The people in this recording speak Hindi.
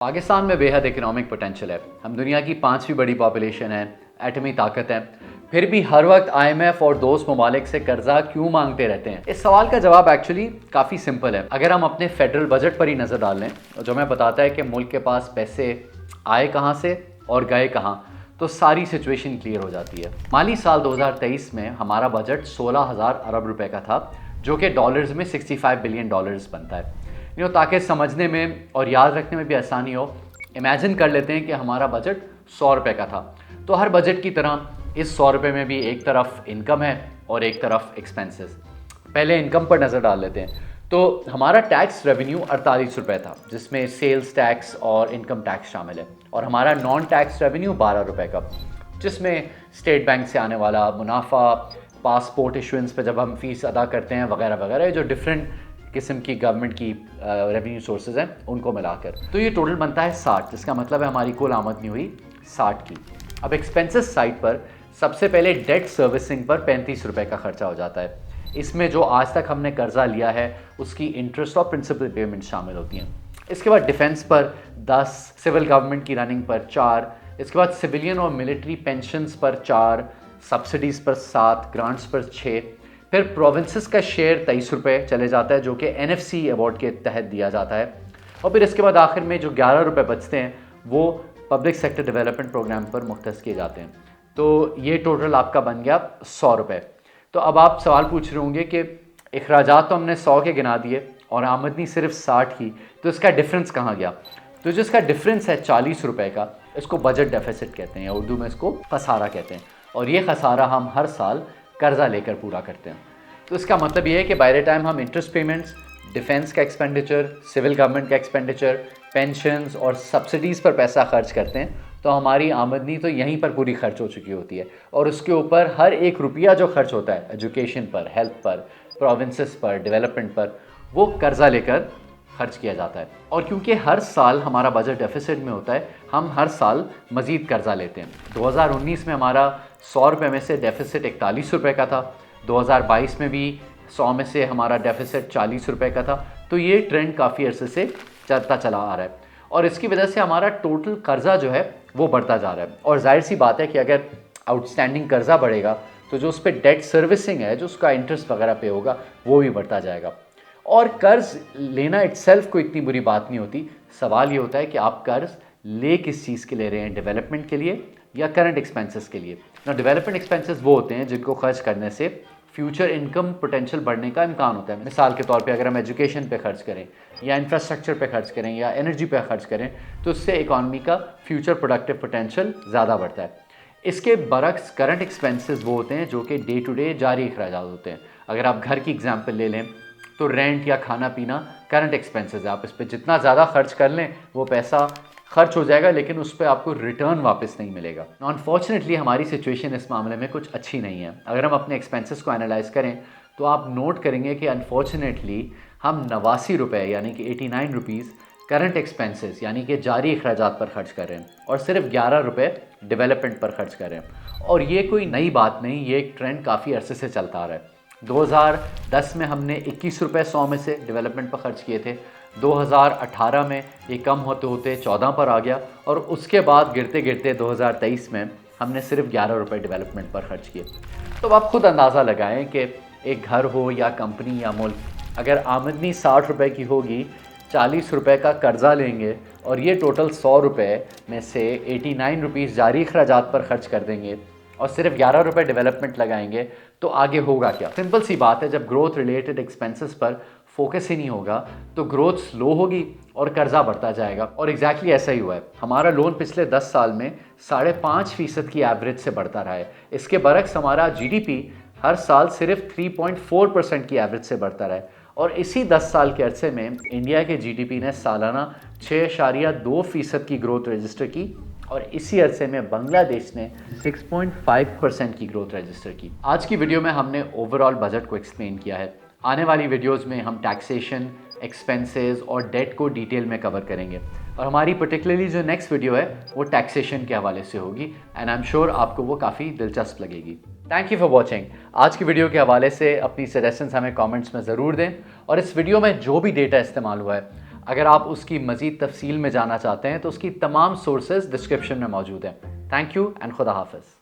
पाकिस्तान में बेहद इकोनॉमिक पोटेंशियल है। हम दुनिया की 5वीं बड़ी पॉपुलेशन है, एटमी ताकत है, फिर भी हर वक्त IMF और दोस्त ममालिक से कर्जा क्यों मांगते रहते हैं? इस सवाल का जवाब एक्चुअली काफ़ी सिंपल है। अगर हम अपने फेडरल बजट पर ही नज़र डाल लें, जो हमें बताता है कि मुल्क के पास पैसे आए कहाँ से और गए कहाँ, तो सारी सिचुएशन क्लियर हो जाती है। माली साल 2023 में हमारा बजट 16,000 अरब रुपए का था, जो कि डॉलर्स में 65 बिलियन डॉलर्स बनता है। ताकि समझने में और याद रखने में भी आसानी हो, इमेजिन कर लेते हैं कि हमारा बजट 100 रुपये का था। तो हर बजट की तरह इस 100 रुपये में भी एक तरफ इनकम है और एक तरफ एक्सपेंसेस। पहले इनकम पर नज़र डाल लेते हैं। तो हमारा टैक्स रेवेन्यू 48 रुपये था, जिसमें सेल्स टैक्स और इनकम टैक्स शामिल है। और हमारा नॉन टैक्स रेवेन्यू 12 रुपये का, जिसमें स्टेट बैंक से आने वाला मुनाफा, पासपोर्ट इशुएंस पे जब हम फ़ीस अदा करते हैं वगैरह वगैरह, जो डिफरेंट किस्म की गवर्नमेंट की रेवेन्यू सोर्सेज हैं उनको मिलाकर, तो ये टोटल बनता है 60, जिसका मतलब है हमारी कुल आमदनी हुई 60 की। अब एक्सपेंसेस साइड पर सबसे पहले डेट सर्विसिंग पर 35 रुपये का खर्चा हो जाता है। इसमें जो आज तक हमने कर्जा लिया है उसकी इंटरेस्ट और प्रिंसिपल पेमेंट शामिल होती हैं। इसके बाद डिफेंस पर 10, सिविल गवर्नमेंट की रनिंग पर 4, इसके बाद सिविलियन और मिलिट्री पेंशन्स पर 4, सब्सिडीज़ पर 7, ग्रांट्स पर 6, फिर प्रोविंसेस का शेयर 23 रुपये चले जाता है, जो कि NFC अवार्ड के तहत दिया जाता है। और फिर इसके बाद आखिर में जो 11 रुपये बचते हैं वो पब्लिक सेक्टर डेवलपमेंट प्रोग्राम पर मुख्तस किए जाते हैं। तो ये टोटल आपका बन गया 100 रुपये। तो अब आप सवाल पूछ रहे होंगे कि अखराजात तो हमने 100 के गिना दिए और आमदनी सिर्फ 60 की, तो इसका डिफरेंस कहाँ गया? तो जो इसका डिफरेंस है 40 रुपये का, इसको बजट डेफिसिट कहते हैं, या उर्दू में इसको खसारा कहते हैं। और ये खसारा हम हर साल कर्जा लेकर पूरा करते हैं। तो इसका मतलब ये है कि बाय द टाइम हम इंटरेस्ट पेमेंट्स, डिफेंस का एक्सपेंडिचर, सिविल गवर्नमेंट का एक्सपेंडिचर, पेंशन्स और सब्सिडीज़ पर पैसा खर्च करते हैं, तो हमारी आमदनी तो यहीं पर पूरी खर्च हो चुकी होती है। और उसके ऊपर हर एक रुपया जो खर्च होता है एजुकेशन पर, हेल्थ पर, प्रोविंसेस पर, डेवलपमेंट पर, वो कर्जा लेकर खर्च किया जाता है। और क्योंकि हर साल हमारा बजट डेफिसिट में होता है, हम हर साल मज़ीद कर्जा लेते हैं। 2019 में हमारा 100 रुपये में से डेफिसिट 41 रुपये का था। 2022 में भी 100 में से हमारा डेफिसिट 40 रुपये का था। तो ये ट्रेंड काफ़ी अरसे से चलता चला आ रहा है और इसकी वजह से हमारा टोटल कर्जा जो है वो बढ़ता जा रहा है। और जाहिर सी बात है कि अगर आउटस्टैंडिंग कर्जा बढ़ेगा तो जो उस पर डेट सर्विसिंग है, जो उसका इंटरेस्ट वगैरह पे होगा, वो भी बढ़ता जाएगा। और कर्ज लेना इटसेल्फ कोई इतनी बुरी बात नहीं होती। सवाल ये होता है कि आप कर्ज ले किस चीज़ के ले रहे हैं, डेवलपमेंट के लिए या करंट एक्सपेंसेस के लिए। ना डेवलपमेंट एक्सपेंसेस वो होते हैं जिनको खर्च करने से फ्यूचर इनकम पोटेंशियल बढ़ने का इम्कान होता है। मिसाल के तौर पे अगर हम एजुकेशन पे खर्च करें या इंफ्रास्ट्रक्चर पे खर्च करें या एनर्जी पे खर्च करें, तो उससे इकॉनमी का फ्यूचर प्रोडक्टिव पोटेंशियल ज़्यादा बढ़ता है। इसके बरक्स करंट एक्सपेंसेस वो होते हैं जो कि डे टू डे जारी अखराजात होते हैं। अगर आप घर की एग्जाम्पल ले लें तो रेंट या खाना पीना करंट एक्सपेंसेस है। आप इस पर जितना ज़्यादा खर्च कर लें वो पैसा खर्च हो जाएगा, लेकिन उस पर आपको रिटर्न वापस नहीं मिलेगा। अनफॉर्चुनेटली हमारी सिचुएशन इस मामले में कुछ अच्छी नहीं है। अगर हम अपने एक्सपेंसेस को एनालाइज करें तो आप नोट करेंगे कि अनफॉर्चुनेटली हम 89 रुपये यानी कि 89 रुपीज़ करंट एक्सपेंसेस यानी कि जारी अखराजात पर खर्च कर रहे हैं और सिर्फ 11 रुपये डेवलपमेंट पर खर्च कर रहे हैं। और ये कोई नई बात नहीं, ये एक ट्रेंड काफ़ी अरसे से चलता आ रहा है। 2010 में हमने 21 रुपये 100 में से डेवलपमेंट पर खर्च किए थे। 2018 में ये कम होते होते 14 पर आ गया और उसके बाद गिरते गिरते 2023 में हमने सिर्फ 11 रुपये डेवलपमेंट पर खर्च किए। तो आप खुद अंदाज़ा लगाएं कि एक घर हो या कंपनी या मुल्क, अगर आमदनी 60 रुपये की होगी, 40 रुपये का कर्जा लेंगे और ये टोटल 100 रुपये में से 89 रुपीज़ जारी अखराजात पर खर्च कर देंगे और सिर्फ 11 रुपये डेवलपमेंट लगाएंगे, तो आगे होगा क्या? सिंपल सी बात है, जब ग्रोथ रिलेटेड एक्सपेंसेस पर फोकस ही नहीं होगा तो ग्रोथ स्लो होगी और कर्जा बढ़ता जाएगा। और एग्जैक्टली ऐसा ही हुआ है। हमारा लोन पिछले 10 साल में 5.5% की एवरेज से बढ़ता रहा है। इसके बरक्स हमारा GDP हर साल सिर्फ 3.4% की एवरेज से बढ़ता रहा है। और इसी 10 साल के अरसे में इंडिया के GDP ने सालाना 6.2% की ग्रोथ रजिस्टर की और इसी अरसे में बांग्लादेश ने 6.5% की ग्रोथ रजिस्टर की। आज की वीडियो में हमने ओवरऑल बजट को एक्सप्लेन किया है। आने वाली वीडियोस में हम टैक्सेशन, एक्सपेंसेस और डेट को डिटेल में कवर करेंगे और हमारी पर्टिकुलरली जो नेक्स्ट वीडियो है वो टैक्सेशन के हवाले से होगी एंड आई एम श्योर आपको वो काफ़ी दिलचस्प लगेगी। Thank you for watching. आज की वीडियो के हवाले से अपनी सजेशंस हमें कमेंट्स में ज़रूर दें और इस वीडियो में जो भी डेटा इस्तेमाल हुआ है अगर आप उसकी मज़ीद तफसील में जाना चाहते हैं तो उसकी तमाम सोर्सेज डिस्क्रिप्शन में मौजूद हैं। थैंक यू एंड खुदा हाफिज़।